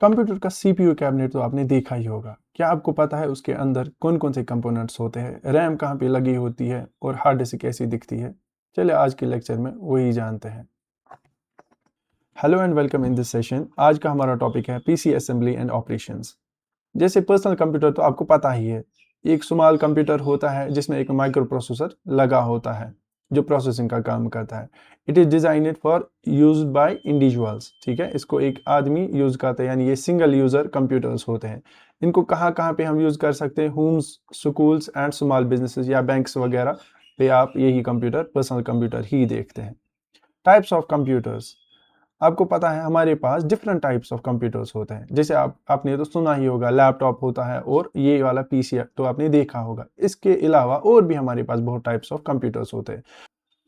Computer का CPU cabinet तो आपने देखा ही होगा। क्या आपको पता है उसके अंदर कौन कौन से कंपोनेंट्स होते हैं, रैम कहाँ पे लगी होती है और हार्ड डिस्क कैसी दिखती है? चलिए आज के लेक्चर में वही जानते हैं। Hello and welcome in this session. आज का हमारा टॉपिक है पीसी असेंबली एंड ऑपरेशंस। जैसे पर्सनल कंप्यूटर तो आपको पता ही है, एक स्मॉल कंप्यूटर होता है जिसमें एक माइक्रो प्रोसेसर लगा होता है जो प्रोसेसिंग का काम करता है। It is designed for use by individuals. ठीक है, इसको एक आदमी यूज करता है, यानी ये सिंगल यूजर कंप्यूटर्स होते हैं। इनको कहाँ कहाँ पे हम यूज कर सकते हैं? Homes, schools and small businesses या बैंक्स वगैरह पे आप यही कंप्यूटर, पर्सनल कंप्यूटर ही देखते हैं। टाइप्स ऑफ कंप्यूटर्स, आपको पता है हमारे पास डिफरेंट टाइप्स ऑफ कंप्यूटर्स होते हैं। जैसे आपने तो सुना ही होगा, लैपटॉप होता है और ये वाला पीसी तो आपने देखा होगा। इसके अलावा और भी हमारे पास बहुत टाइप्स ऑफ कंप्यूटर्स होते हैं।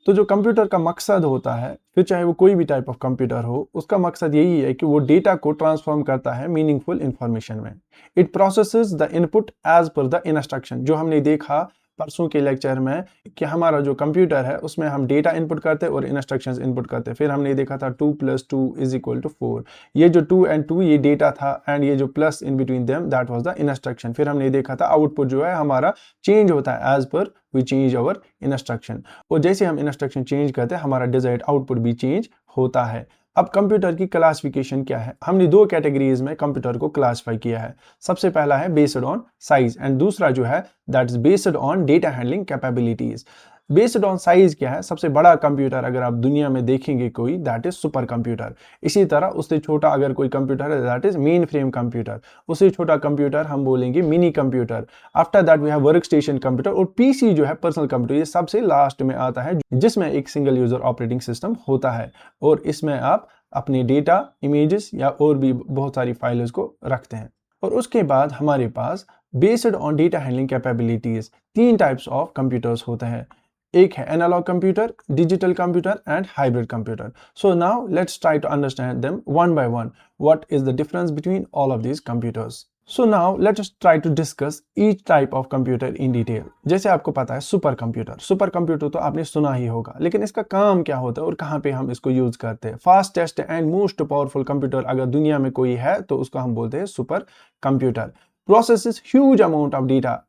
तो जो कंप्यूटर का मकसद होता है, फिर चाहे वो कोई भी टाइप ऑफ कंप्यूटर हो, उसका मकसद यही है कि वो डेटा को ट्रांसफॉर्म करता है मीनिंगफुल इंफॉर्मेशन में। It processes the input as per the instruction. जो हमने देखा परसों के लेक्चर में कि हमारा जो कंप्यूटर है उसमें हम डेटा इनपुट करते हैं और इंस्ट्रक्शंस इनपुट करते हैं। फिर हमने देखा था 2 + 2 = 4। ये जो 2 और 2 ये डेटा था, एंड ये जो plus in between them that was the instruction. फिर हमने देखा था आउटपुट जो है हमारा चेंज होता है as per we change our instruction. और जैसे हम इंस्ट्रक्शन चेंज करते हैं हमारा डिजायर्ड आउटपुट भी चेंज होता है। अब कंप्यूटर की क्लासिफिकेशन क्या है? हमने दो कैटेगरीज में कंप्यूटर को क्लासिफाई किया है। सबसे पहला है बेस्ड ऑन साइज एंड दूसरा जो है that is based on data handling capabilities. Based on size क्या है? सबसे बड़ा कंप्यूटर अगर आप दुनिया में देखेंगे कोई, दैट इज सुपर कंप्यूटर। इसी तरह उससे छोटा अगर कोई कंप्यूटर है that is mainframe computer. उससे छोटा कंप्यूटर हम बोलेंगे mini computer. After that we have workstation computer, और पीसी जो है पर्सनल कंप्यूटर, ये सबसे लास्ट में आता है जिसमें एक सिंगल यूजर ऑपरेटिंग सिस्टम होता है और इसमें आप अपने डेटा, इमेजेस या और भी बहुत सारी फाइल्स को रखते हैं। और उसके बाद हमारे पास based on data handling capabilities तीन टाइप्स ऑफ कंप्यूटर्स होते हैं। एक है analogue computer, digital computer and hybrid computer. So now let's try to understand them one by one. What is the difference between all of these computers? So now let us try to discuss each type of computer in detail. जैसे आपको पता है super computer, super computer तो आपने सुना ही होगा, लेकिन इसका काम क्या होता है और कहाँ पे हम इसको यूज करते हैं? Fastest and most powerful computer अगर दुनिया में कोई है तो उसको हम बोलते हैं super computer. Processes huge amount of data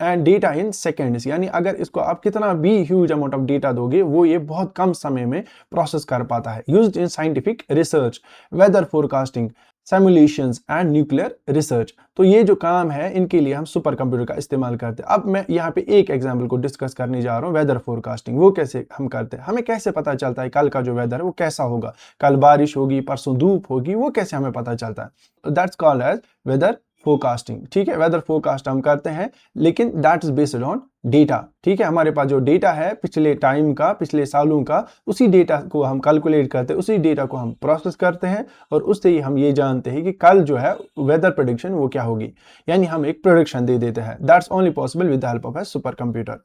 and data in seconds, यानी अगर इसको आप कितना भी ह्यूज अमाउंट ऑफ डेटा दोगे वो ये बहुत कम समय में प्रोसेस कर पाता है। Used in scientific research, weather forecasting, simulations and nuclear research. तो ये जो काम है इनके लिए हम सुपर कंप्यूटर का इस्तेमाल करते हैं। अब मैं यहाँ पे एक एग्जांपल को डिस्कस करने जा रहा हूँ, वेदर फोरकास्टिंग। वो कैसे हम करते हैं? हमें कैसे पता चलता है कल का जो वेदर है वो कैसा होगा? कल बारिश होगी, परसों धूप होगी, वो कैसे हमें पता चलता है? That's called as weather forecasting. ठीक है, वेदर फोरकास्ट हम करते हैं, लेकिन that is based on data. ठीक है, हमारे पास जो डेटा है पिछले टाइम का, पिछले सालों का, उसी डेटा को हम कैलकुलेट करते हैं, उसी डेटा को हम प्रोसेस करते हैं और उससे ही हम ये जानते हैं कि कल जो है वेदर प्रेडिक्शन वो क्या होगी, यानी हम एक प्रेडिक्शन दे देते हैं। That's only possible with the help of A super computer.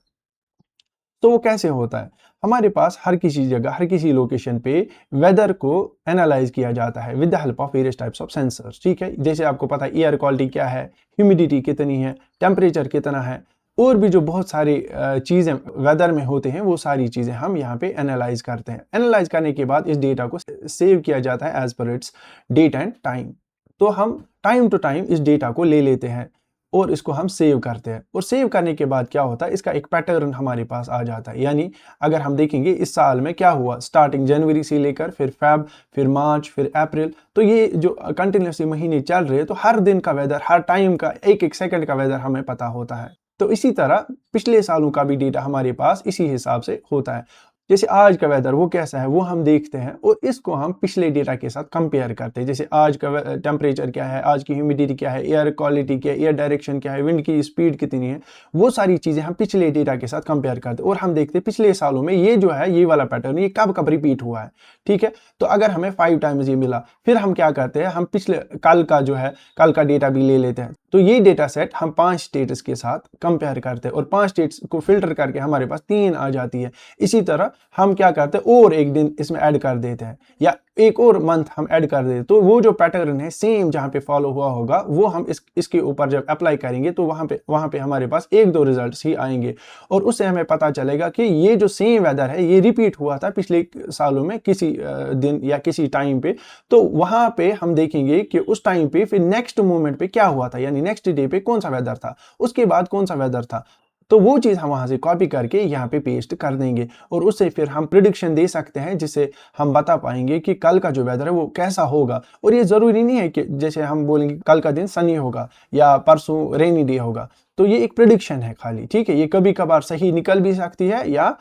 तो वो कैसे होता है? हमारे पास हर किसी जगह, हर किसी लोकेशन पे वेदर को एनालाइज किया जाता है with the help of various types of sensors. ठीक है, जैसे आपको पता है एयर क्वालिटी क्या है, ह्यूमिडिटी कितनी है, टेम्परेचर कितना है, और भी जो बहुत सारी चीज़ें वेदर में होते हैं वो सारी चीज़ें हम यहाँ पे एनालाइज करते हैं। एनालाइज करने के बाद इस डेटा को सेव किया जाता है as per it's date and time. तो हम टाइम टू टाइम इस डेटा को ले लेते हैं और इसको हम सेव करते हैं, और सेव करने के बाद क्या होता है, इसका एक पैटर्न हमारे पास आ जाता है। यानी अगर हम देखेंगे इस साल में क्या हुआ, स्टार्टिंग जनवरी से लेकर फिर फेब, फिर मार्च, फिर अप्रैल, तो ये जो कंटिन्यूसली महीने चल रहे हैं तो हर दिन का वेदर, हर टाइम का, एक एक सेकंड का वेदर हमें पता होता है। तो इसी तरह पिछले सालों का भी डेटा हमारे पास इसी हिसाब से होता है। जैसे आज का वेदर वो कैसा है वो हम देखते हैं और इसको हम पिछले डेटा के साथ कंपेयर करते हैं। जैसे आज का टेम्परेचर क्या है, आज की ह्यूमिडिटी क्या है, एयर क्वालिटी क्या है, एयर डायरेक्शन क्या है, विंड की स्पीड कितनी है, वो सारी चीजें हम पिछले डेटा के साथ कंपेयर करते हैं और हम देखते हैं पिछले सालों में ये जो है, ये वाला पैटर्न ये कब कब रिपीट हुआ है। ठीक है, तो अगर हमें 5 टाइम्स ये मिला, फिर हम क्या करते हैं, हम पिछले कल का जो है, कल का डेटा भी ले लेते हैं। तो ये डेटा सेट हम 5 स्टेट्स के साथ कंपेयर करते हैं और 5 स्टेट्स को फिल्टर करके हमारे पास 3 आ जाती है। इसी तरह हम क्या करते हैं और एक दिन इसमें ऐड कर देते हैं, या एक और मंथ हम ऐड कर दें तो वो जो पैटर्न है सेम जहाँ पे फॉलो हुआ होगा वो हम इसके ऊपर जब अप्लाई करेंगे तो वहाँ पे हमारे पास एक दो रिजल्ट्स ही आएंगे और उससे हमें पता चलेगा कि ये जो सेम वेदर है ये रिपीट हुआ था पिछले सालों में किसी दिन या किसी टाइम पे। तो वहां पे हम देखेंगे कि उस टाइम पे फिर नेक्स्ट मोमेंट पे क्या हुआ था, यानी नेक्स्ट डे पे कौन सा वेदर था, उसके बाद कौन सा वेदर था। तो वो चीज़ हम वहां से कॉपी करके यहाँ पे पेस्ट कर देंगे और उससे फिर हम प्रिडिक्शन दे सकते हैं जिससे हम बता पाएंगे कि कल का जो वेदर है वो कैसा होगा। और ये ज़रूरी नहीं है कि जैसे हम बोलेंगे कल का दिन सनी होगा या परसों रेनी डे होगा, तो ये एक प्रिडिक्शन है खाली, ठीक है। ये कभी कभार सही निकल भी सकती है या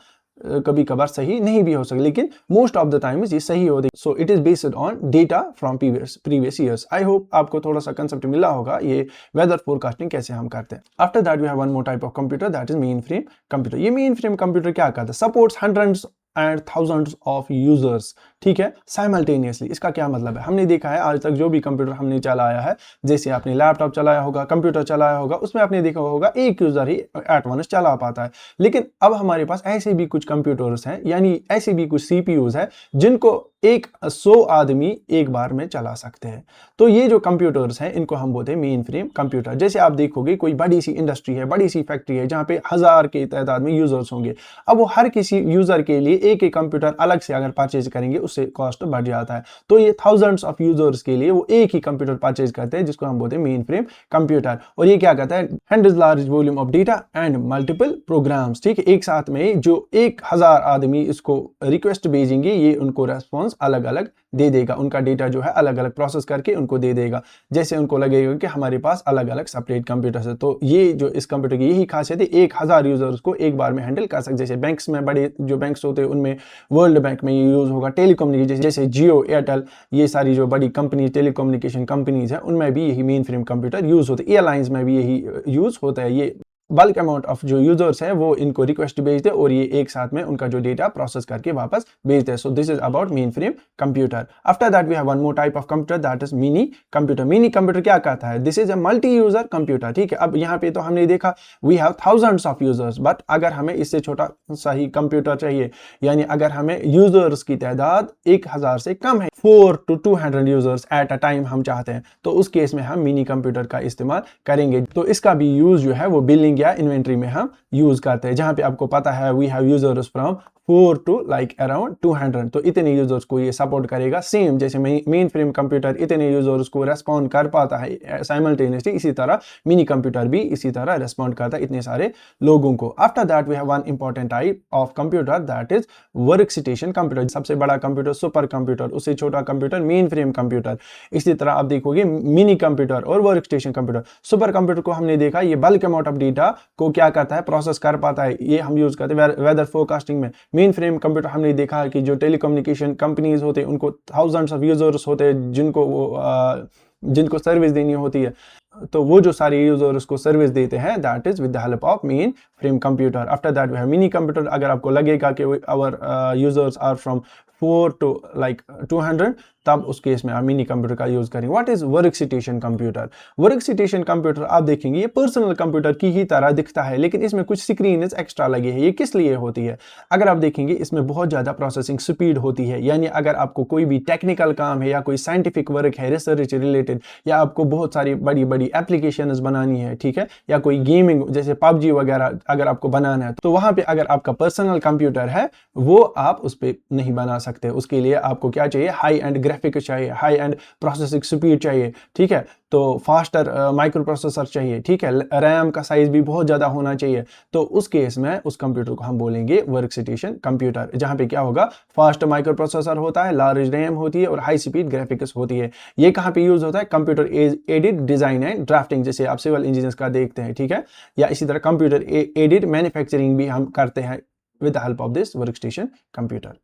कभी कभार सही नहीं भी हो सकती, लेकिन मोस्ट ऑफ द टाइम्स ये सही होती है। So it is based on data from previous years. I hope आपको थोड़ा सा कंसेप्ट मिला होगा ये वेदर फोरकास्टिंग कैसे हम करते हैं। After that we have one more type of computer that is mainframe computer. ये मेन फ्रेम कंप्यूटर क्या करता है, supports hundreds and thousands of users, ठीक है, साइमल्टेनियसली। इसका क्या मतलब है, हमने देखा है आज तक जो भी कंप्यूटर हमने चलाया है, जैसे आपने लैपटॉप चलाया होगा, कंप्यूटर चलाया होगा, उसमें आपने देखा होगा एक यूजर ही एट वंस चला पाता है। लेकिन अब हमारे पास ऐसे भी कुछ कंप्यूटर्स हैं, यानी ऐसे भी कुछ सीपीयूज हैं जिनको 100 आदमी एक बार में चला सकते हैं। तो ये जो कंप्यूटर्स हैं इनको हम बोलते हैं मेन फ्रेम कंप्यूटर। जैसे आप देखोगे कोई बड़ी सी इंडस्ट्री है, बड़ी सी फैक्ट्री है जहाँ पे 1000 की तादाद में यूजर्स होंगे। अब वो हर किसी यूजर के लिए एक एक कंप्यूटर अलग से अगर परचेज करेंगे उससे कॉस्ट बढ़ जाता है। तो ये थाउजेंड्स ऑफ यूजर्स के लिए वो एक ही कंप्यूटर परचेज करते हैं जिसको हम बोलते हैं मेन फ्रेम कंप्यूटर। और ये क्या करता है, handles large volume of data and multiple programs, ठीक है। एक साथ में जो 1000 आदमी इसको रिक्वेस्ट भेजेंगे ये उनको रेस्पॉन्स अलग अलग दे देगा, उनका डेटा जो है अलग अलग प्रोसेस करके उनको दे देगा, जैसे उनको लगेगा कि हमारे पास अलग अलग सेपरेट कंप्यूटर्स है। तो ये जो इस कंप्यूटर की यही खासियत है, 1000 यूजर्स को एक बार में हैंडल कर सकते। जैसे बैंक्स में बड़े जो बैंक्स होते हैं उनमें वर्ल्ड बैंक में ये यूज होगा, टेलीकम्युनिकेशन जैसे जियो, एयरटेल, ये सारी जो बड़ी कंपनी टेलीकम्युनिकेशन कंपनीज है उनमें भी यही मेन फ्रेम कंप्यूटर यूज होते हैं। एयरलाइंस में भी यही यूज होता है। ये बल्क अमाउंट ऑफ जो यूजर्स है वो इनको रिक्वेस्ट भेजते हैं और ये एक साथ में उनका जो डेटा प्रोसेस करके वापस भेजते हैं। So this is about mainframe computer. After that we have one more type of computer that is mini computer. Mini computer क्या कहता है, this is a multi user computer, ठीक है। अब यहाँ पे तो हमने देखा we have thousands of users, but अगर हमें इससे छोटा सा ही कंप्यूटर चाहिए, यानी अगर हमें यूजर्स की तादाद 1000 से कम है, 4 to 200 users at a time हम चाहते हैं, तो उस केस में हम मिनी कंप्यूटर का इस्तेमाल करेंगे। तो इसका भी यूज जो है वो बिलिंग या इन्वेंट्री में हम यूज करते हैं, जहां पे आपको पता है we have users from 4 to like around 200। तो इतने यूजर्स को ये सपोर्ट करेगा। सेम जैसे मेन फ्रेम कंप्यूटर इतने यूजर्स को रेस्पॉन्ड कर पाता है साइमल्टेनियसली, इसी तरह मिनी कंप्यूटर भी इसी तरह रेस्पॉन्ड करता है इतने सारे लोगों को। After that we have one important type of computer that is workstation computer. सबसे बड़ा कंप्यूटर सुपर कंप्यूटर, उससे छोटा कंप्यूटर मेन फ्रेम कंप्यूटर। इसी तरह आप देखोगे मिनी कंप्यूटर और work station computer. Super computer को हमने देखा ये बल्क अमाउंट ऑफ डेटा को क्या करता है, प्रोसेस कर पाता है, ये हम यूज करते हैं वेदर फोरकास्टिंग में। मेन फ्रेम कंप्यूटर हमने देखा कि जो टेलीकम्युनिकेशन कंपनीज होते हैं उनको थाउजेंड्स ऑफ यूजर्स होते हैं जिनको सर्विस देनी होती है, तो वो जो सारे यूजर्स को सर्विस देते हैं that is with the help of mainframe computer. After that we have mini computer. अगर आपको लगेगा कि our users are from 4 to like 200, तब उस केस में आप मिनी कंप्यूटर का यूज करेंगे। What is workstation computer? Workstation computer आप देखेंगे ये पर्सनल कंप्यूटर की ही तरह दिखता है, लेकिन इसमें कुछ स्क्रीन एक्स्ट्रा लगे हैं। ये किस लिए होती है? अगर आप देखेंगे इसमें बहुत ज्यादा प्रोसेसिंग स्पीड होती है, यानी अगर आपको कोई भी टेक्निकल काम है या कोई साइंटिफिक वर्क है रिसर्च रिलेटेड, या आपको बहुत सारी बड़ी बड़ी एप्लीकेशंस बनानी है, ठीक है, या कोई गेमिंग जैसे पबजी वगैरह अगर आपको बनाना है, तो वहां पे अगर आपका पर्सनल कंप्यूटर है वो आप उस पर नहीं बना सकते। उसके लिए आपको क्या चाहिए, हाई एंड ग्राफिक्स चाहिए, हाई एंड प्रोसेसिंग स्पीड चाहिए, ठीक है, तो फास्टर माइक्रो प्रोसेसर चाहिए, ठीक है, रैम का साइज भी बहुत ज्यादा होना चाहिए। तो उस केस में उस कंप्यूटर को हम बोलेंगे वर्क स्टेशन कंप्यूटर, जहां पे क्या होगा, फास्ट माइक्रो प्रोसेसर होता है, लार्ज रैम होती है और हाई स्पीड ग्राफिक्स होती है। ये कहां पे यूज होता है, computer aided design and drafting, जैसे आप सिविल इंजीनियर्स का देखते हैं, ठीक है, या इसी तरह कंप्यूटर एडेड मैन्युफैक्चरिंग भी हम करते हैं with the help of this work station computer,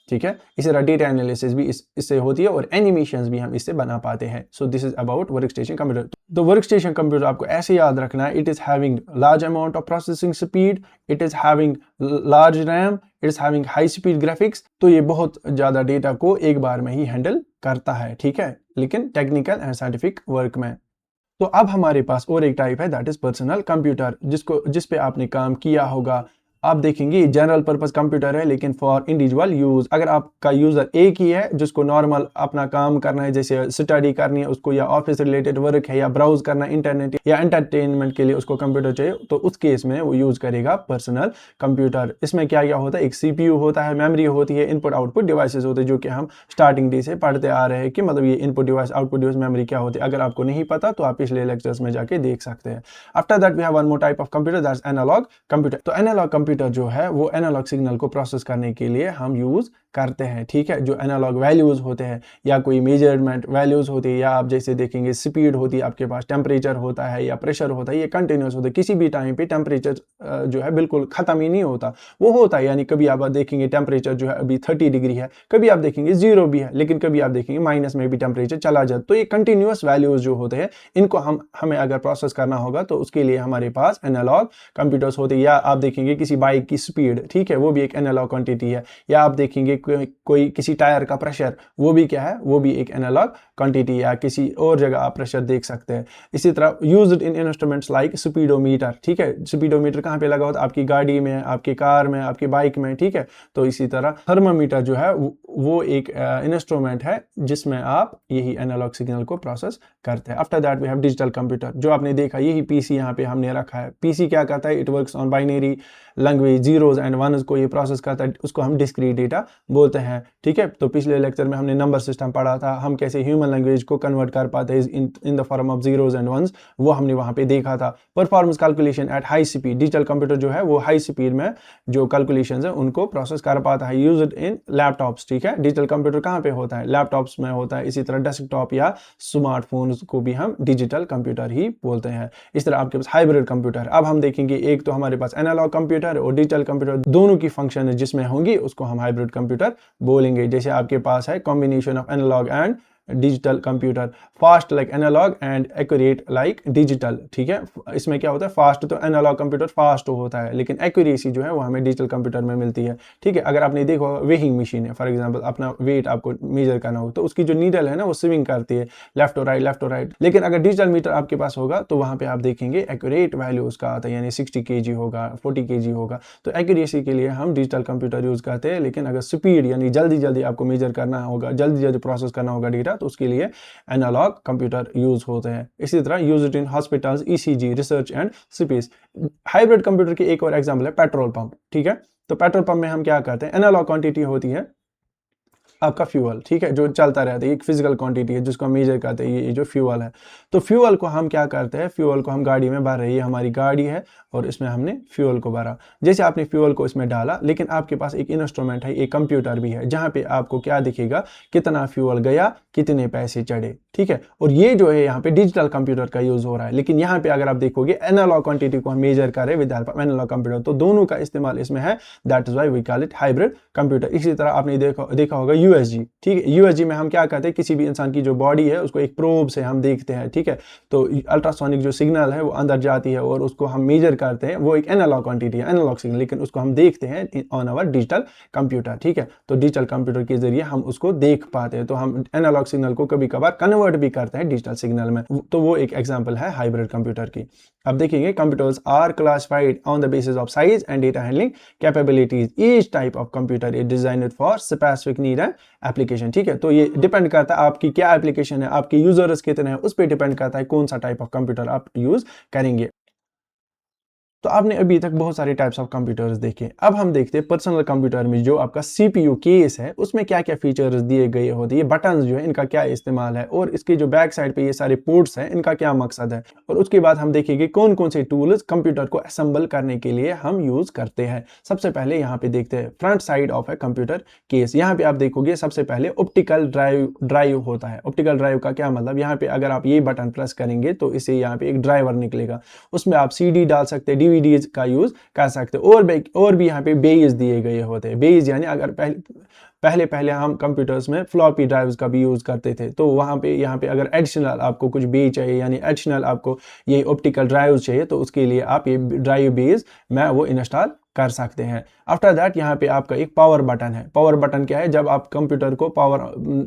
ठीक है। इसी तरह डेटा एनालिसिस भी इससे होती है और एनिमेशंस भी हम इससे बना पाते हैं। So this is about work station computer. तो वर्क स्टेशन कंप्यूटर आपको ऐसे याद रखना है, it is having large amount of processing speed, it is having large RAM, it is having high speed graphics. तो ये बहुत ज्यादा डेटा को एक बार में ही हैंडल करता है, ठीक है, लेकिन टेक्निकल एंड साइंटिफिक वर्क में। तो अब हमारे पास और एक टाइप है दैट इज पर्सनल कंप्यूटर, जिस पे आपने काम किया होगा, आप देखेंगे जनरल पर्पस कंप्यूटर है लेकिन फॉर इंडिविजुअल यूज। अगर आपका यूजर एक ही है जिसको नॉर्मल अपना काम करना है, जैसे स्टडी करनी है उसको, या ऑफिस रिलेटेड वर्क है, या ब्राउज करना है इंटरनेट, या एंटरटेनमेंट के लिए उसको कंप्यूटर चाहिए, तो उस केस में वो यूज करेगा पर्सनल कंप्यूटर। इसमें क्या क्या होता है, एक सीपीयू होता है, मेमोरी होती है, इनपुट आउटपुट डिवाइसेस होते हैं, जो कि हम स्टार्टिंग डे से पढ़ते आ रहे हैं कि मतलब ये input device output device memory क्या होती है। अगर आपको नहीं पता तो आप पिछले लेक्चर्स में जाके देख सकते हैं। After that we have one more type of computer, that's analogue computer. तो एनालॉग कंप्यूटर जो है वो एनालॉग सिग्नल को प्रोसेस करने के लिए हम यूज करते हैं, ठीक है। जो एनालॉग वैल्यूज होते हैं या कोई मेजरमेंट वैल्यूज होती है, या आप जैसे देखेंगे स्पीड होती है आपके पास, टेम्परेचर होता है या प्रेशर होता है, ये कंटिन्यूस होता है। किसी भी टाइम पे टेम्परेचर जो है बिल्कुल खत्म ही नहीं होता, वो होता है। यानी कभी आप देखेंगे टेम्परेचर जो है अभी 30 डिग्री है, कभी आप देखेंगे 0 भी है, लेकिन कभी आप देखेंगे माइनस में भी टेम्परेचर चला जाए। तो ये कंटिन्यूस वैल्यूज जो होते हैं इनको हमें अगर प्रोसेस करना होगा तो उसके लिए हमारे पास एनालॉग कंप्यूटर्स होते हैं। या आप देखेंगे किसी बाइक की स्पीड, ठीक है, वो भी एक एनालॉग क्वांटिटी है। या आप देखेंगे कोई किसी टायर का प्रेशर, वो भी क्या है, वो भी एक एनालॉग क्वांटिटी, या किसी और जगह आप प्रेशर देख सकते हैं। इसी तरह used in instruments like speedometer, ठीक है। स्पीडोमीटर कहाँ पे लगा होता है, आपकी गाड़ी में, आपकी कार में, आपकी बाइक में, ठीक है। तो इसी तरह थर्मामीटर जो है वो एक इंस्ट्रूमेंट है जिसमें आप यही एनालॉग सिग्नल को प्रोसेस करते हैं। After that we have digital computer, जो आपने देखा यही पीसी यहाँ पे हमने रखा है। पीसी क्या करता है, it works on binary language, zeros and ones को ये प्रोसेस करता है, उसको हम डिस्क्रीट डेटा बोलते हैं, ठीक है। तो पिछले लेक्चर में हमने नंबर सिस्टम पढ़ा था, हम कैसे ह्यूमन लैंग्वेज को कन्वर्ट कर पाते हैं in the form of zeros and ones, वो हमने वहां पे देखा था। Performance calculation at high speed, digital computer जो है वो हाई स्पीड में जो कैलकुलेशंस है उनको प्रोसेस कर पाता है। यूज्ड इन लैपटॉप्स, ठीक है। डिजिटल कंप्यूटर कहाँ पे होता है, लैपटॉप्स में होता है। इसी तरह डेस्कटॉप या स्मार्टफोन्स को भी हम डिजिटल कंप्यूटर ही बोलते हैं। इस तरह आपके पास हाइब्रिड कंप्यूटर। अब हम देखेंगे एक तो हमारे पास एनालॉग कंप्यूटर और डिजिटल कंप्यूटर दोनों की फंक्शन जिसमें होंगी उसको हम हाइब्रिड कंप्यूटर बोलेंगे। जैसे आपके पास है combination of analogue and digital computer, fast like analogue and accurate like digital, ठीक है। इसमें क्या होता है, फास्ट तो एनालॉग कंप्यूटर फास्ट होता है, लेकिन एक्यूरेसी जो है वो हमें डिजिटल कंप्यूटर में मिलती है, ठीक है। अगर आपने देखो वेइंग मशीन है, फॉर एग्जांपल अपना वेट आपको मेजर करना हो तो उसकी जो नीडल है ना वो स्विंग करती है लेफ्ट और राइट, लेफ्ट और राइट। लेकिन अगर डिजिटल मीटर आपके पास होगा तो वहां पे आप देखेंगे एक्यूरेट वैल्यू उसका आता है, यानी 60 kg होगा, 40 kg होगा। तो एक्यूरेसी के लिए हम डिजिटल कंप्यूटर यूज करते हैं। लेकिन अगर स्पीड यानी जल्दी जल्दी आपको मेजर करना होगा, जल्दी जल्दी प्रोसेस करना होगा डेटा, तो उसके लिए एनालॉग कंप्यूटर यूज होते हैं। इसी तरह used in hospitals, ECG, research and space. Hybrid computer की एक और एग्जांपल है पेट्रोल पंप, ठीक है। तो पेट्रोल पंप में हम क्या करते हैं, एनालॉग क्वांटिटी होती है आपका फ्यूअल, ठीक है, जो चलता रहता है, एक फिजिकल क्वांटिटी है जिसको हम मेजर करते हैं, ये जो फ्यूअल है। तो फ्यूअल को हम क्या करते हैं, फ्यूअल को हम गाड़ी में भर रहे हैं, ये हमारी गाड़ी है और इसमें हमने फ्यूअल को भरा। जैसे आपने फ्यूअल को इसमें डाला, लेकिन आपके पास एक इंस्ट्रूमेंट है, एक कंप्यूटर भी है, जहां पे आपको क्या दिखेगा, कितना फ्यूअल गया, कितने पैसे चढ़े, ठीक है। और ये जो है यहाँ पे डिजिटल कंप्यूटर का यूज हो रहा है। लेकिन यहाँ पे अगर आप देखोगे एनालॉग क्वांटिटी को हम मेजर करें with help of analogue computer, तो दोनों का इस्तेमाल इसमें है, that is why we call it hybrid computer. इसी तरह आपने देखा होगा यूएसजी, ठीक है। यूएसजी में हम क्या करते हैं, किसी भी इंसान की जो बॉडी है उसको एक प्रोब से हम देखते हैं, ठीक है। तो अल्ट्रासोनिक जो सिग्नल है वो अंदर जाती है और उसको हम मेजर करते हैं, वो एक एनालॉग क्वांटिटी है, एनालॉग सिग्नल, लेकिन उसको हम देखते हैं ऑन आवर डिजिटल कंप्यूटर, ठीक है। तो डिजिटल कंप्यूटर के जरिए हम उसको देख पाते हैं। तो हम एनालॉग सिग्नल को कभी कभार कन्वर्ट भी करते हैं डिजिटल सिग्नल में। तो वो एक एग्जांपल है हाइब्रिड कंप्यूटर की। अब देखेंगे computers are classified on the basis of size and data handling capabilities. Each type of computer is designed for specific need and application, ठीक है। तो ये डिपेंड करता है आपकी क्या एप्लीकेशन है, आपके यूजर्स कितने हैं, उस पर डिपेंड करता है कौन सा टाइप ऑफ कंप्यूटर आप यूज करेंगे। तो आपने अभी तक बहुत सारे टाइप्स ऑफ कंप्यूटर्स देखे। अब हम देखते हैं पर्सनल कंप्यूटर में जो आपका सीपीयू केस है उसमें क्या क्या फीचर्स दिए गए होते हैं, ये बटन्स जो है इनका क्या इस्तेमाल है, और इसके जो बैक साइड पे ये सारे पोर्ट्स हैं इनका क्या मकसद है। और उसके बाद हम देखेंगे कौन कौन से टूल्स कंप्यूटर को असेंबल करने के लिए हम यूज करते हैं। सबसे पहले यहाँ पे देखते हैं front side of a computer case. यहाँ पे आप देखोगे सबसे पहले ऑप्टिकल ड्राइव होता है। ऑप्टिकल ड्राइव का क्या मतलब, यहाँ पे अगर आप ये बटन प्रेस करेंगे तो इसे यहाँ पे एक ड्राइवर निकलेगा, उसमें आप सीडी डाल सकते हैं, डीवीडीज का यूज कर सकते हो। और भी यहाँ पे बेस दिए गए होते हैं। बेस यानी अगर पहले हम कंप्यूटर्स में फ्लॉपी ड्राइव्स का भी यूज करते थे, तो वहां पे यहाँ पे अगर एडिशनल आपको कुछ बे चाहिए, यानी एडिशनल आपको ये ऑप्टिकल ड्राइव चाहिए, तो उसके लिए आप ये ड्राइव बेस मैं वो इंस्टॉल कर सकते हैं। आफ्टर दैट यहाँ पे आपका एक पावर बटन है। पावर बटन क्या है? जब आप कंप्यूटर को पावर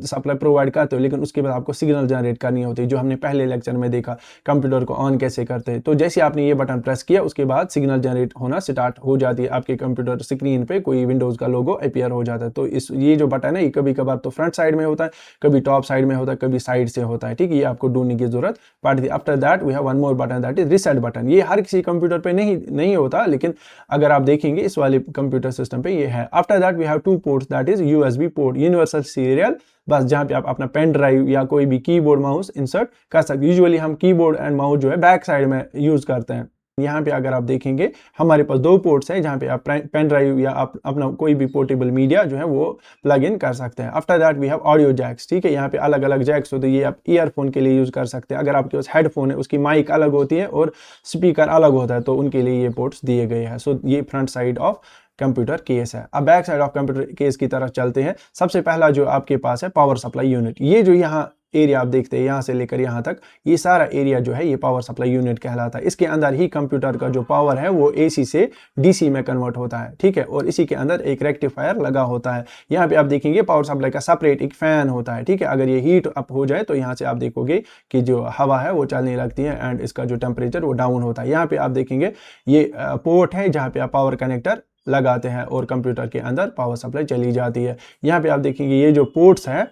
सप्लाई प्रोवाइड करते हो, लेकिन उसके बाद आपको सिग्नल जनरेट करनी होती है, जो हमने पहले लेक्चर में देखा कंप्यूटर को ऑन कैसे करते हैं। तो जैसे आपने ये बटन प्रेस किया, उसके बाद सिग्नल जनरेट होना स्टार्ट हो जाती है, आपके कंप्यूटर स्क्रीन पे कोई विंडोज का लोगो अपीयर हो जाता है। तो ये जो बटन है, ये कभी कभार तो फ्रंट साइड में होता है, कभी टॉप साइड में होता है, कभी साइड से होता है, ठीक है। ये आपको ढूंढने की जरूरत पड़ती है। After that we have one more button, that is reset button. ये हर किसी कंप्यूटर पे नहीं होता, लेकिन अगर आप देखेंगे इस वाले कंप्यूटर सिस्टम पे ये है। After that we have two ports, that is USB port, universal serial bus, जहां पे आप अपना पेन ड्राइव या कोई भी कीबोर्ड माउस इंसर्ट कर सकते। यूजुअली हम कीबोर्ड एंड माउस जो है बैक साइड में यूज करते हैं। यहाँ पे अगर आप देखेंगे हमारे पास दो पोर्ट्स हैं, जहाँ पे आप पेन ड्राइव या आप अपना कोई भी पोर्टेबल मीडिया जो है वो प्लग इन कर सकते हैं। After that we have audio jacks, ठीक है। यहाँ पे अलग अलग जैक्स होते हैं, ये आप ईयरफोन के लिए यूज कर सकते हैं। अगर आपके पास हेडफोन है, उसकी माइक अलग होती है और स्पीकर अलग होता है, तो उनके लिए ये पोर्ट्स दिए गए हैं। सो ये front side of computer case है। अब back side of computer case की तरफ चलते हैं। सबसे पहला जो आपके पास है पावर सप्लाई यूनिट। ये जो यहाँ एरिया आप देखते हैं, यहाँ से लेकर यहाँ तक, ये सारा एरिया जो है ये पावर सप्लाई यूनिट कहलाता है। इसके अंदर ही कंप्यूटर का जो पावर है वो एसी से डीसी में कन्वर्ट होता है, ठीक है। और इसी के अंदर एक रेक्टिफायर लगा होता है। यहाँ पे आप देखेंगे पावर सप्लाई का सेपरेट एक फैन होता है, ठीक है। अगर ये हीट अप हो जाए तो यहाँ से आप देखोगे कि जो हवा है वो चलने लगती है एंड इसका जो टेम्परेचर वो डाउन होता है। यहाँ पे आप देखेंगे ये पोर्ट है जहाँ पे आप पावर कनेक्टर लगाते हैं और कंप्यूटर के अंदर पावर सप्लाई चली जाती है। यहाँ पे आप देखेंगे ये जो पोर्ट्स है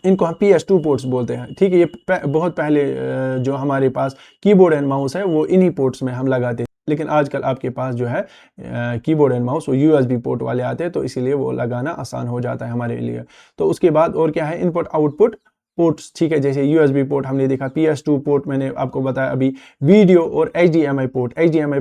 इनको हम PS2 पोर्ट्स बोलते हैं, ठीक है। ये बहुत पहले जो हमारे पास कीबोर्ड एंड माउस है वो इन्हीं पोर्ट्स में हम लगाते हैं, लेकिन आजकल आपके पास जो है कीबोर्ड एंड माउस वो USB पोर्ट वाले आते हैं, तो इसीलिए वो लगाना आसान हो जाता है हमारे लिए। तो उसके बाद और क्या है, इनपुट आउटपुट पोर्ट्स, ठीक है। जैसे USB पोर्ट हमने देखा, PS2 पोर्ट मैंने आपको बताया अभी, वीडियो और HDMI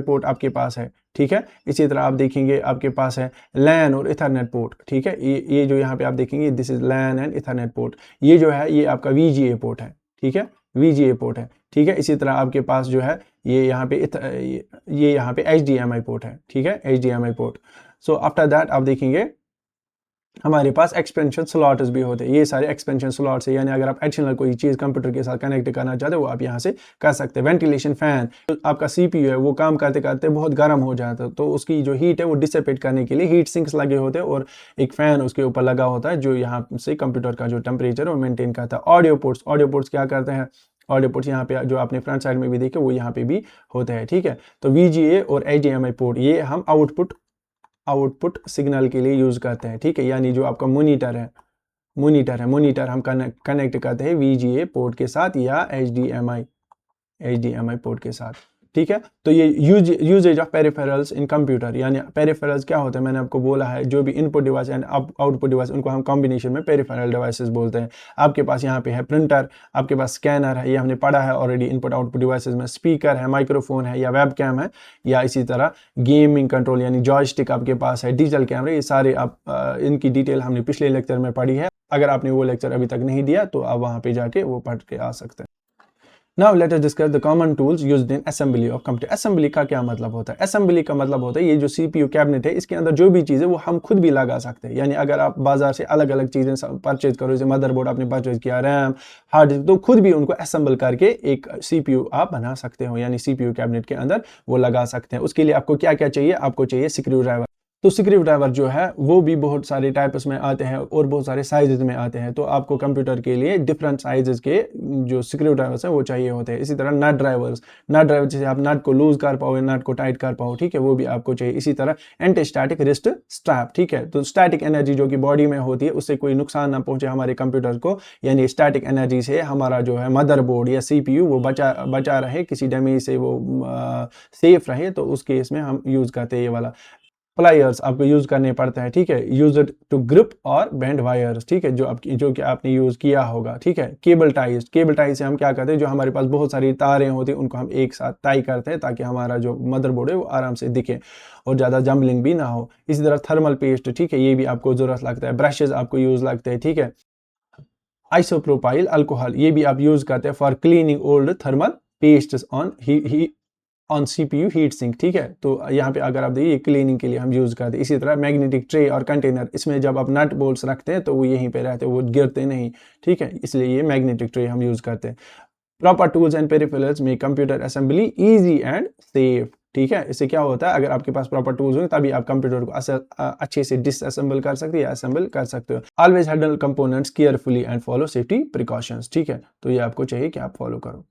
पोर्ट आपके पास है, ठीक है। इसी तरह आप देखेंगे आपके पास है LAN और इथरनेट पोर्ट, ठीक है। ये जो यहाँ पे आप देखेंगे this is LAN and Ethernet port. ये जो है ये आपका VGA पोर्ट है, ठीक है, VGA पोर्ट है, ठीक है। इसी तरह आपके पास जो है ये यहाँ पे ये यहाँ पे HDMI पोर्ट है, ठीक है, HDMI port. So after that आप देखेंगे हमारे पास एक्सपेंशन स्लॉट्स भी होते हैं। ये सारे एक्सपेंशन स्लॉट्स है, यानी अगर आप एडिशनल कोई चीज़ कंप्यूटर के साथ कनेक्ट करना चाहते हो वो आप यहाँ से कर सकते हैं। वेंटिलेशन फैन, तो आपका CPU है वो काम करते करते बहुत गर्म हो जाता है, तो उसकी जो हीट है वो डिसिपेट करने के लिए हीट सिंक्स लगे होते हैं और एक फैन उसके ऊपर लगा होता है जो यहाँ से कंप्यूटर का जो टेम्परेचर है वो मेनटेन करता है। ऑडियो पोर्ट्स क्या करते हैं, ऑडियो पोर्ट्स यहाँ पे जो आपने फ्रंट साइड में भी देखे वो यहाँ पे भी होते हैं, ठीक है। तो VGA और HDMI पोर्ट ये हम आउटपुट सिग्नल के लिए यूज करते हैं, ठीक है। यानी जो आपका मॉनिटर हम कनेक्ट करते हैं VGA पोर्ट के साथ या HDMI पोर्ट के साथ, ठीक है। तो ये usages of peripherals in computer, यानी पेरिफेरल्स क्या होता है, मैंने आपको बोला है जो भी input device and output device उनको हम कॉम्बिनेशन में पेरिफेरल डिवाइसेस बोलते हैं। आपके पास यहाँ पे है प्रिंटर, आपके पास स्कैनर है, ये हमने पढ़ा है ऑलरेडी इनपुट आउटपुट डिवाइसेस में, स्पीकर है, माइक्रोफोन है या वेब कैम है, या इसी तरह गेमिंग कंट्रोल यानी जॉयस्टिक आपके पास है, डिजिटल कैमरे, ये सारे आप इनकी डिटेल हमने पिछले लेक्चर में पढ़ी है। अगर आपने वो लेक्चर अभी तक नहीं दिया तो आप वहाँ पे जाके वो पढ़ के आ सकते हैं। Now let us discuss the common tools used in assembly of computer. Assembly का क्या मतलब होता है? Assembly का मतलब होता है ये जो CPU कैबिनेट है इसके अंदर जो भी चीज़ है वो हम खुद भी लगा सकते हैं। यानी अगर आप बाजार से अलग अलग चीज़ें परचेज करो, जैसे मदरबोर्ड आपने परचेज किया, रैम, हार्ड डिस्क, तो खुद भी उनको असेंबल करके एक CPU आप बना सकते हो, यानी CPU कैबिनेट के अंदर वो लगा सकते हैं। उसके लिए आपको क्या क्या चाहिए, आपको चाहिए स्क्रू ड्राइवर। तो स्क्रू ड्राइवर जो है वो भी बहुत सारे टाइप्स में आते हैं और बहुत सारे साइजेस में आते हैं, तो आपको कंप्यूटर के लिए डिफरेंट साइजेस के जो स्क्रू ड्राइवर्स हैं वो चाहिए होते हैं। इसी तरह नट ड्राइवर जैसे आप नट को लूज कर पाओ, नट को टाइट कर पाओ, ठीक है, वो भी आपको चाहिए। इसी तरह एंटी स्टैटिक रिस्ट स्ट्रैप, ठीक है। तो स्टैटिक एनर्जी जो कि बॉडी में होती है उससे कोई नुकसान ना पहुंचे हमारे कंप्यूटर को, यानी स्टैटिक एनर्जी से हमारा जो है मदरबोर्ड या CPU वो बचा रहे, किसी डैमेज से वो सेफ रहे, तो उस केस में हम यूज करते हैं ये वाला। प्लायर्स आपको यूज करने पड़ते हैं, ठीक है, यूज टू ग्रिप और बेंड वायर्स, ठीक है, जो कि आपने यूज किया होगा, ठीक है। केबल टाई से हम क्या करते हैं, जो हमारे पास बहुत सारी तारें होती हैं उनको हम एक साथ टाई करते हैं ताकि हमारा जो मदरबोर्ड है वो आराम से दिखे और ज़्यादा जम्बलिंग भी ना हो। इसी तरह थर्मल पेस्ट, ठीक है, ये भी आपको जरूरत लगता है। ब्रशेज आपको यूज लगते हैं, ठीक है। आइसोप्रोपाइल अल्कोहल ये भी आप यूज करते हैं for cleaning old thermal paste on CPU heat sink, ठीक है। तो यहाँ पे अगर आप देखिए क्लीनिंग के लिए हम यूज करते हैं। इसी तरह मैग्नेटिक ट्रे और कंटेनर, इसमें जब आप नट बोल्ट्स रखते हैं तो वो यहीं पे रहते हैं, वो गिरते नहीं, ठीक है, इसलिए ये मैग्नेटिक ट्रे हम यूज करते हैं। Proper tools and peripherals make computer assembly easy and safe. ठीक है, इससे क्या होता है, अगर आपके पास प्रॉपर टूल्स होंगे तभी आप कंप्यूटर को अच्छे से डिसअसेंबल कर सकते हो या असेंबल कर सकते हो। Always handle components carefully and follow safety precautions, ठीक है, तो ये आपको चाहिए कि आप फॉलो करो।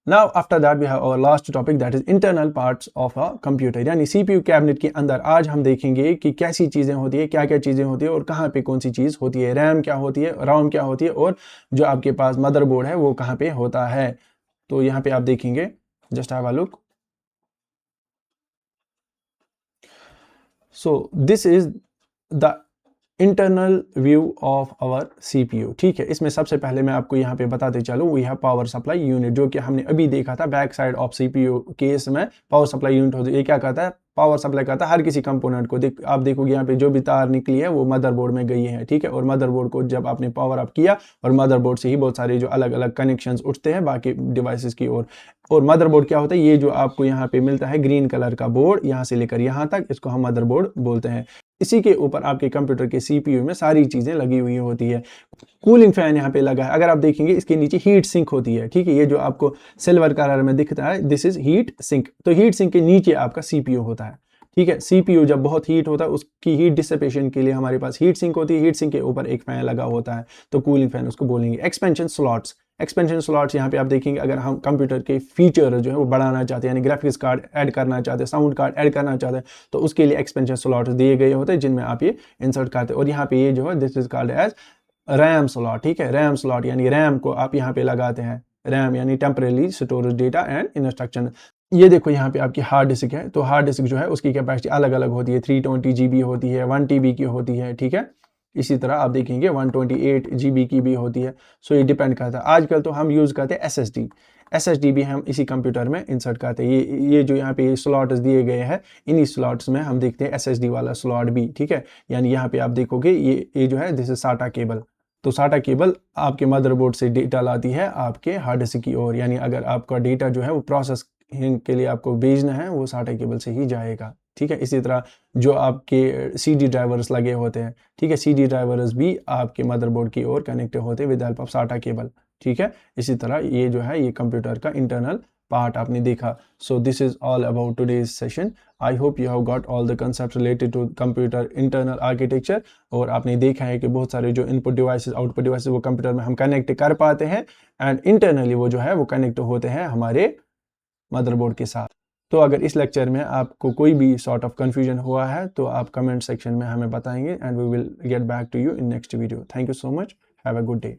Now after that we have our last topic, that is internal parts of a computer, यानी CPU कैबिनेट के अंदर आज हम देखेंगे कि कैसी चीज़ें होती है, क्या क्या चीज़ें होती है और कहाँ पे कौन सी चीज़ होती है, रैम क्या होती है, रोम क्या होती है और जो आपके पास मदरबोर्ड है वो कहाँ पे होता है। तो यहाँ पे आप देखेंगे, just have a look. So this is the internal view of our CPU, ठीक है। इसमें सबसे पहले मैं आपको यहाँ पे बताते चलूँ, we have power supply unit, जो कि हमने अभी देखा था back side of CPU case में पावर सप्लाई यूनिट होती है। ये क्या करता है, पावर सप्लाई करता है हर किसी कंपोनेंट को। आप देखोगे यहाँ पे जो भी तार निकली है वो मदरबोर्ड में गई है, ठीक है। और मदरबोर्ड को जब आपने पावर अप किया और मदरबोर्ड से ही बहुत सारे जो अलग अलग कनेक्शंस उठते हैं बाकी डिवाइसेस की ओर। और मदरबोर्ड क्या होता है, ये जो आपको यहाँ पे मिलता है ग्रीन कलर का बोर्ड, यहाँ से लेकर यहाँ तक, इसको हम मदरबोर्ड बोलते हैं। इसी के ऊपर आपके कंप्यूटर के CPU में सारी चीजें लगी हुई होती है। कूलिंग फैन यहाँ पे लगा है, अगर आप देखेंगे इसके नीचे हीट सिंक होती है, ठीक है। ये जो आपको सिल्वर कलर में दिखता है, दिस इज हीट सिंक। तो हीट सिंक के नीचे आपका CPU होता है, ठीक है। CPU जब बहुत हीट होता है उसकी हीट डिसिपेशन के लिए हमारे पास हीट सिंक होती है। हीट सिंक के ऊपर एक फैन लगा होता है, तो कूलिंग फैन उसको बोलेंगे। एक्सपेंशन स्लॉट्स, एक्सपेंशन स्लॉट्स यहाँ पे आप देखेंगे, अगर हम कंप्यूटर के फीचर जो है वो बढ़ाना चाहते हैं, यानी ग्राफिक्स कार्ड ऐड करना चाहते हैं, साउंड कार्ड ऐड करना चाहते हैं, तो उसके लिए एक्सपेंशन स्लॉट्स दिए गए होते हैं जिनमें आप ये इंसर्ट करते हैं। और यहाँ पे ये जो है this is called as RAM slot, ठीक है। रैम स्लॉट यानी रैम को आप यहाँ पे लगाते हैं। रैम यानी temporary storage data and instruction. ये देखो यहाँ पे आपकी हार्ड डिस्क है, तो हार्ड डिस्क जो है उसकी कैपेसिटी अलग अलग होती है, 320 GB होती है, 1 TB की होती है, ठीक है। इसी तरह आप देखेंगे 128 GB की भी होती है। सो ये डिपेंड करता है। आजकल तो हम यूज़ करते हैं SSD भी हम इसी कंप्यूटर में इंसर्ट करते हैं। ये जो यहाँ पे स्लॉट्स दिए गए हैं, इन्हीं स्लॉट्स में हम देखते हैं SSD वाला स्लॉट भी, ठीक है। यानी यहाँ पे आप देखोगे ये जो है दिस इज SATA केबल। तो SATA केबल आपके मदरबोर्ड से डेटा लाती है आपके हार्ड डिस्क की ओर, यानी अगर आपका डेटा जो है वो प्रोसेस के लिए आपको भेजना है वो SATA केबल से ही जाएगा, ठीक है। इसी तरह जो आपके CD ड्राइवर्स लगे होते हैं, ठीक है, CD ड्राइवर्स भी आपके मदरबोर्ड की ओर कनेक्ट होते हैं with help of SATA cable, ठीक है। इसी तरह ये जो है ये कंप्यूटर का इंटरनल पार्ट आपने देखा। So this is all about today's session. I hope you have got all the concept related to computer internal architecture. और आपने देखा है कि बहुत सारे जो इनपुट डिवाइसेस आउटपुट डिवाइसेस वो कंप्यूटर में हम कनेक्ट कर पाते हैं, एंड इंटरनली वो जो है वो कनेक्ट होते हैं हमारे मदरबोर्ड के साथ। तो अगर इस लेक्चर में आपको कोई भी सॉर्ट ऑफ कंफ्यूजन हुआ है तो आप कमेंट सेक्शन में हमें बताएंगे, and we will get back to you in next video. Thank you so much, have a good day.